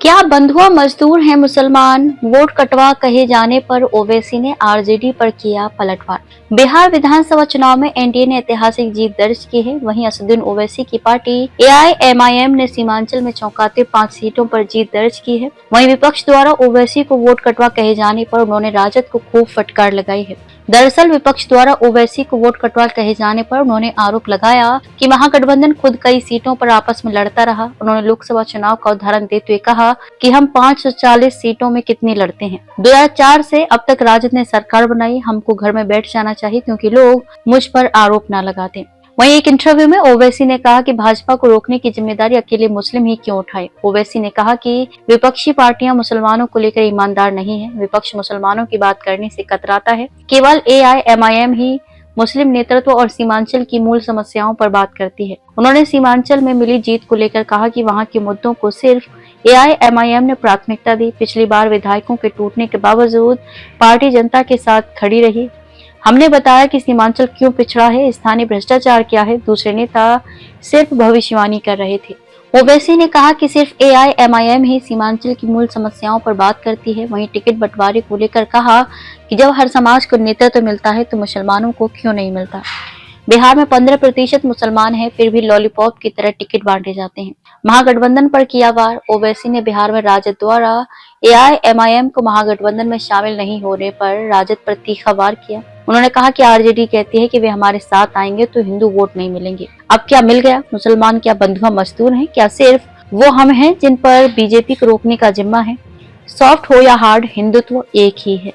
क्या बंधुआ मजदूर हैं मुसलमान, वोट कटवा कहे जाने पर ओवैसी ने आरजेडी पर किया पलटवार। बिहार विधानसभा चुनाव में एनडीए ने ऐतिहासिक जीत दर्ज की है। वहीं असदुद्दीन ओवैसी की पार्टी एआईएमआईएम ने सीमांचल में चौंकाते 5 सीटों पर जीत दर्ज की है। वहीं विपक्ष द्वारा ओवैसी को वोट कटवा कहे जाने पर उन्होंने राजद को खूब फटकार लगाई है। दरअसल विपक्ष द्वारा ओवैसी को वोट कटवा कहे जाने पर उन्होंने आरोप लगाया कि महागठबंधन खुद कई सीटों पर आपस में लड़ता रहा। उन्होंने लोकसभा चुनाव का उदाहरण देते हुए कहा कि हम 540 सीटों में कितनी लड़ते हैं। 2004 से अब तक राजद ने सरकार बनाई, हमको घर में बैठ जाना चाहिए क्योंकि लोग मुझ पर आरोप न लगाते। वहीं एक इंटरव्यू में ओवैसी ने कहा कि भाजपा को रोकने की जिम्मेदारी अकेले मुस्लिम ही क्यों उठाए। ओवैसी ने कहा कि विपक्षी पार्टियां मुसलमानों को लेकर ईमानदार नहीं है। विपक्ष मुसलमानों की बात करने से कतराता है। केवल एआईएमआईएम ही मुस्लिम नेतृत्व और सीमांचल की मूल समस्याओं पर बात करती है। उन्होंने सीमांचल में मिली जीत को लेकर कहा कि वहां के मुद्दों को सिर्फ एआईएमआईएम ने प्राथमिकता दी। पिछली बार विधायकों के टूटने के बावजूद पार्टी जनता के साथ खड़ी रही। हमने बताया कि सीमांचल क्यों पिछड़ा है, स्थानीय भ्रष्टाचार क्या है। दूसरे नेता सिर्फ भविष्यवाणी कर रहे थे। ओवैसी ने कहा कि सिर्फ एआईएमआईएम ही सीमांचल की मूल समस्याओं पर बात करती है। वहीं टिकट बंटवारे को लेकर कहा कि जब हर समाज को नेतृत्व मिलता है तो मुसलमानों को क्यों नहीं मिलता। बिहार में 15% मुसलमान हैं, फिर भी लॉलीपॉप की तरह टिकट बांटे जाते हैं। महागठबंधन पर किया वार। ओवैसी ने बिहार में राजद द्वारा एआईएमआईएम को महागठबंधन में शामिल नहीं होने पर राजद पर तीखा वार किया। उन्होंने कहा कि आरजेडी कहती है कि वे हमारे साथ आएंगे तो हिंदू वोट नहीं मिलेंगे। अब क्या मिल गया? मुसलमान क्या बंधुआ मजदूर हैं? क्या सिर्फ वो हम हैं जिन पर बीजेपी को रोकने का जिम्मा है? सॉफ्ट हो या हार्ड, हिंदुत्व एक ही है।